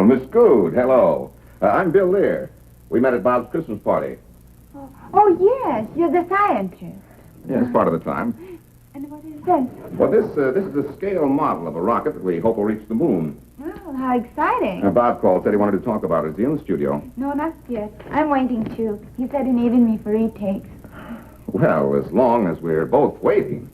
Well, Miss Good, hello. I'm Bill Lear. We met at Bob's Christmas party. Oh, yes, you're the scientist. Yes, part of the time. And what is this? Well, this is a scale model of a rocket that we hope will reach the moon. Oh, how exciting. Bob called, said he wanted to talk about it. Is he in the studio? No, not yet. I'm waiting, too. He said he needed me for retakes. Well, as long as we're both waiting.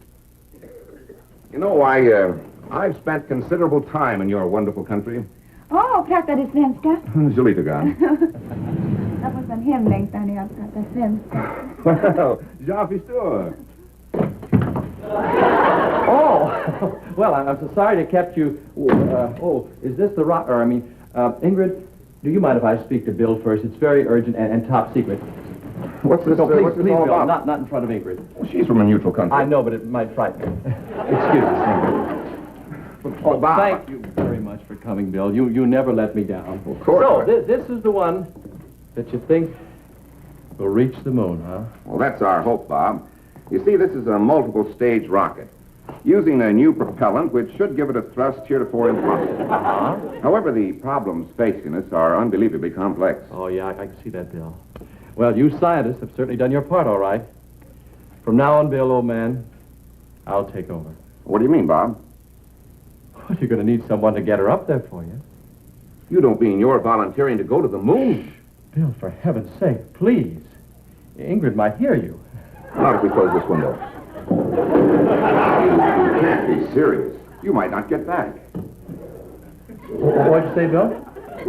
You know, I've spent considerable time in your wonderful country. Oh, pratar du svenska? Lite grann. Det var en hemlängtan när jag pratar svenska. Well, jag förstår. Oh, well, I'm so sorry to kept you. Is this the rock? Ingrid, do you mind if I speak to Bill first? It's very urgent and top secret. What's this? No, please, what's this please, all Bill, about? not in front of Ingrid. Well, she's from a neutral country. I know, but it might frighten her. Excuse us, Ingrid. Oh, Bob. Thank you very much for coming, Bill. You never let me down. Of course. So, this is the one that you think will reach the moon, huh? Well, that's our hope, Bob. You see, this is a multiple-stage rocket, using a new propellant which should give it a thrust heretofore impossible. However, the problems facing us are unbelievably complex. Oh, yeah, I can see that, Bill. Well, you scientists have certainly done your part, all right. From now on, Bill, old man, I'll take over. What do you mean, Bob? Well, you're going to need someone to get her up there for you. You don't mean you're volunteering to go to the moon? Bill, for heaven's sake, please. Ingrid might hear you. Not if we close this window. You can't be serious. You might not get back. What'd you say, Bill?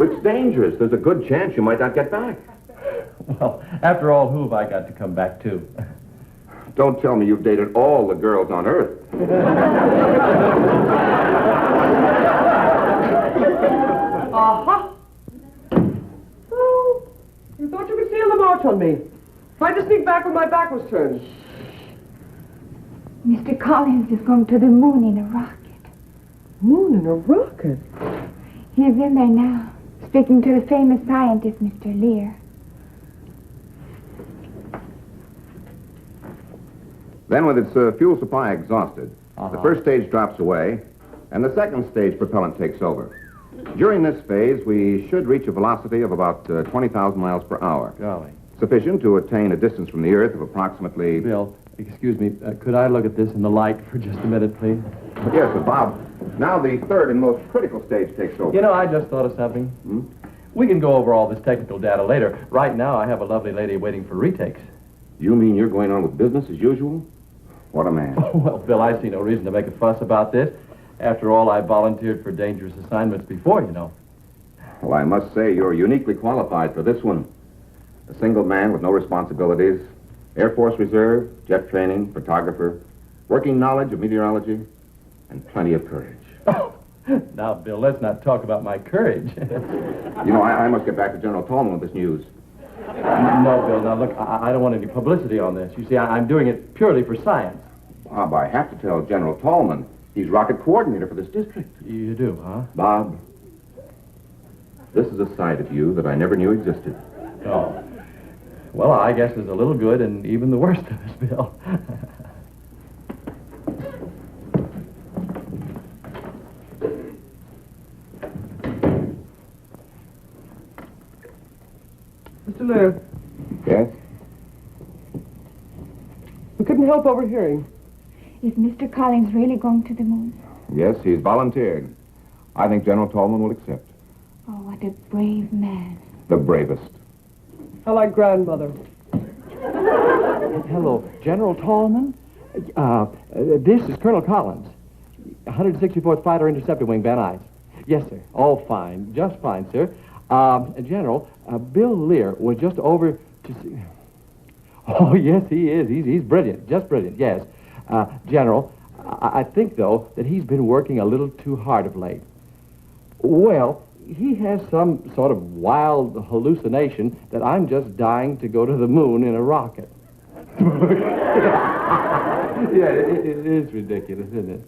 It's dangerous. There's a good chance you might not get back. Well, after all, who have I got to come back to? Don't tell me you've dated all the girls on Earth. Aha! Oh, you thought you could steal the march on me. Tried to sneak back when my back was turned. Mr. Collins is going to the moon in a rocket. Moon in a rocket? He's in there now, speaking to the famous scientist, Mr. Lear. Then, with its fuel supply exhausted, the first stage drops away, and the second stage propellant takes over. During this phase, we should reach a velocity of about 20,000 miles per hour. Golly. Sufficient to attain a distance from the Earth of approximately... Bill, excuse me, could I look at this in the light for just a minute, please? Yes, but Bob, now the third and most critical stage takes over. You know, I just thought of something. We can go over all this technical data later. Right now, I have a lovely lady waiting for retakes. You mean you're going on with business as usual? What a man. Oh, well, Bill, I see no reason to make a fuss about this. After all, I volunteered for dangerous assignments before, you know. Well, I must say you're uniquely qualified for this one. A single man with no responsibilities, Air Force Reserve, jet training, photographer, working knowledge of meteorology, and plenty of courage. Oh, now, Bill, let's not talk about my courage. You know, I must get back to General Tallman with this news. No, Bill, now, look, I don't want any publicity on this. You see, I'm doing it purely for science. Bob, I have to tell General Tallman. He's rocket coordinator for this district. You do, huh? Bob, this is a side of you that I never knew existed. Oh. Well, I guess there's a little good and even the worst of us, Bill. Mr. Lear, Yes? we couldn't help overhearing. Is Mr. Collins really going to the moon? Yes, he's volunteered. I think General Tallman will accept. Oh, what a brave man. The bravest. I like grandmother. Hello, General Tallman. This is Colonel Collins. 164th Fighter Interceptor Wing, Van Nuys. Yes, sir. All fine. Just fine, sir. General, Bill Lear was just over to see... Oh, yes, he is. He's brilliant. Just brilliant, yes. General, I think, though, that he's been working a little too hard of late. Well, he has some sort of wild hallucination that I'm just dying to go to the moon in a rocket. Yeah, it is ridiculous, isn't it?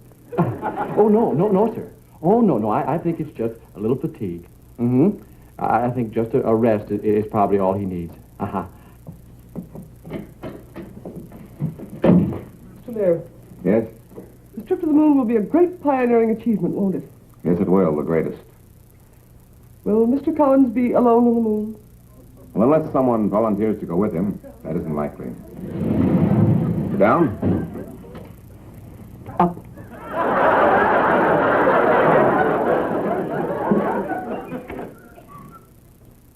Oh, no, sir. Oh, no, I think it's just a little fatigue. Mm-hmm. I think just a rest is probably all he needs. Uh-huh. Mr. Lear, Yes? this trip to the moon will be a great pioneering achievement, won't it? Yes, it will. The greatest. Will Mr. Collins be alone on the moon? Well, unless someone volunteers to go with him, that isn't likely. Down? Up.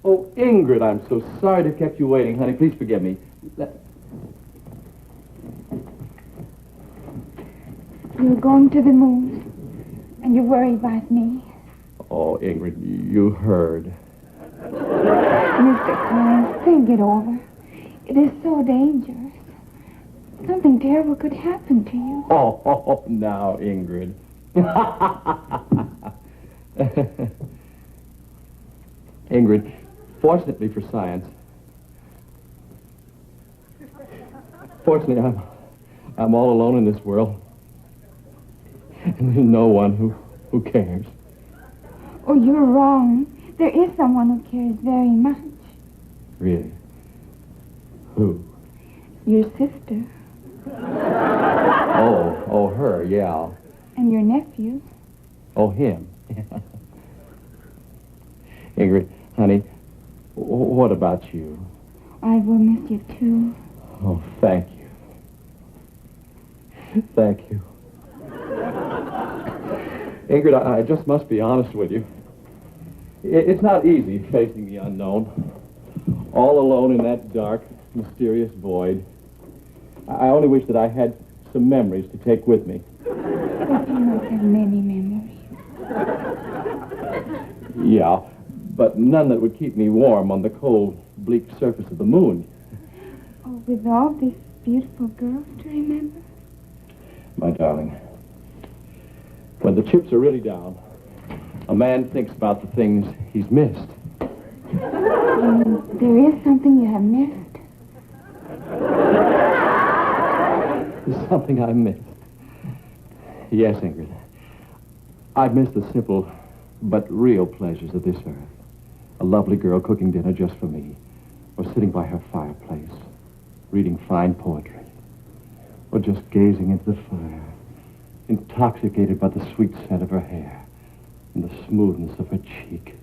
Oh, Ingrid, I'm so sorry to have kept you waiting, honey. Please forgive me. You're going to the moon, and you're worried about me. Oh, Ingrid, you heard. Mr. Collins, think it over. It is so dangerous. Something terrible could happen to you. Oh, now, Ingrid. Ingrid, fortunately for science, I'm all alone in this world. And there's no one who cares. Oh, you're wrong. There is someone who cares very much. Really? Who? Your sister Oh, her, yeah. and your nephew. Oh, him. Ingrid, honey, what about you? I will miss you, too. Oh, thank you. Thank you. Ingrid, I just must be honest with you. It's not easy facing the unknown. All alone in that dark, mysterious void. I only wish that I had some memories to take with me. But you must have many memories. Yeah, but none that would keep me warm on the cold, bleak surface of the moon. Oh, with all these beautiful girls to remember. My darling, when the chips are really down, a man thinks about the things he's missed. There is something you have missed. There's something I missed. Yes, Ingrid. I've missed the simple but real pleasures of this earth. A lovely girl cooking dinner just for me, or sitting by her fireplace, reading fine poetry, or just gazing into the fire, intoxicated by the sweet scent of her hair and the smoothness of her cheek.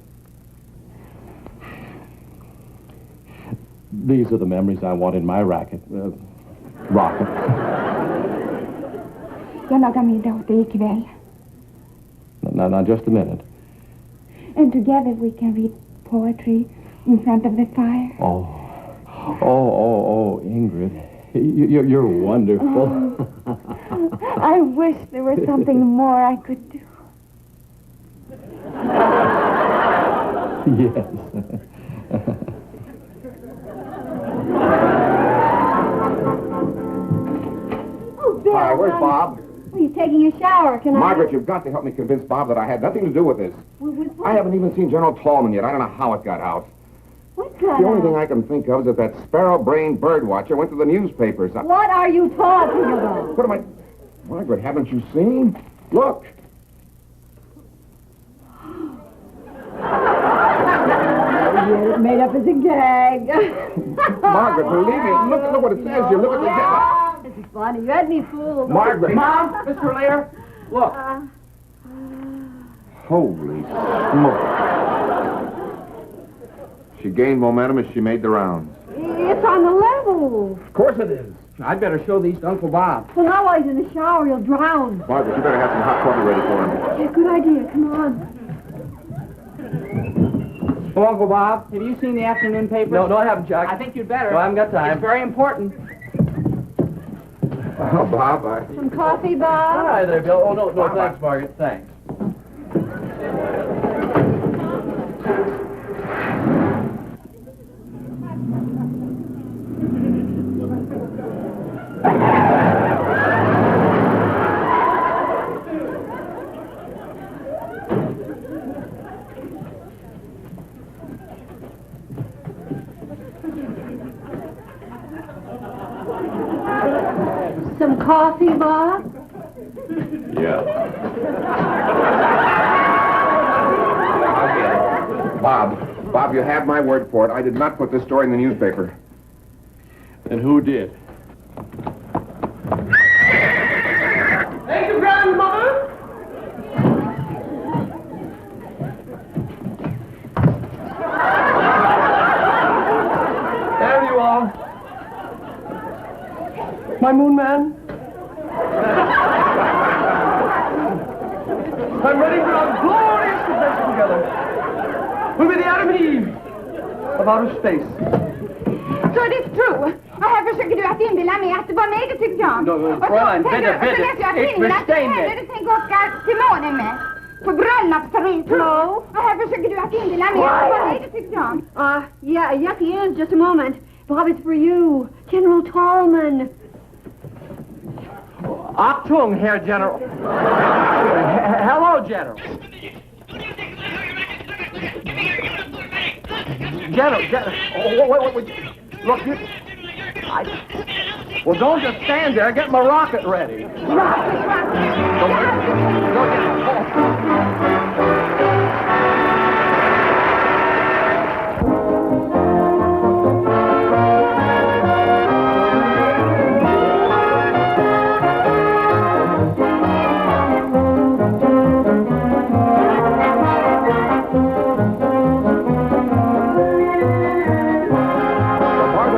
These are the memories I want in my rocket. Jag lagar middag åt dig ikväll. Now, just a minute. And together we can read poetry in front of the fire. Oh, Ingrid. You're wonderful. I wish there was something more I could do. Yes. Oh, Bill. Hi, where's Bob? Well, he's taking a shower. Can Margaret, you've got to help me convince Bob that I had nothing to do with this. With what? I haven't even seen General Tallman yet. I don't know how it got out. What got The only out? thing I can think of is that sparrow-brained bird watcher went to the newspapers. What are you talking about? What am I... Margaret, haven't you seen? Look. You had it made up as a gag. Margaret, believe me. Look what it says here. Look at the... This is funny. You had me fooled. Margaret. Mom, Mr. Lear, look. Holy smoke. She gained momentum as she made the rounds. It's on the level. Of course it is. I'd better show these to Uncle Bob. So now while he's in the shower, he'll drown. Margaret, you better have some hot coffee ready for him. Yeah, good idea. Come on. Oh, Uncle Bob, have you seen the afternoon paper? No, I haven't, Jack. I think you'd better. No, I haven't got time. It's very important. Oh, Bob, Some coffee, Bob? Hi there, Bill. Oh, no, thanks, Margaret. Thanks. Some coffee, Bob? Yeah. Bob, you have my word for it. I did not put this story in the newspaper. And who did? Thank you, grandmother. My moon man. I'm ready for a glorious adventure together. We'll be the Adam and Eve of outer space. Så det är true. Och här försöker du att inbilla mig att det var mig du tyckte om. Fräulein, bitte, Och så läser jag tidningen att det är henne du tänker åka till månen med. På bröllopsresan. Hello? Och här försöker du att inbilla mig att det var mig du tyckte om. Yeah, yes, he is. Just a moment. Bob, it's for you. General Tallman. Achtung, Herr General. Hello, General. General. Oh, wait. Look, well, don't just stand there. Get my rocket ready.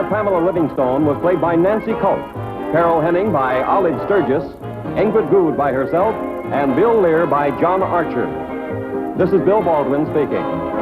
Pamela Livingstone was played by Nancy Colt, Carol Henning by Olive Sturgis, Ingrid Gould by herself, and Bill Lear by John Archer. This is Bill Baldwin speaking.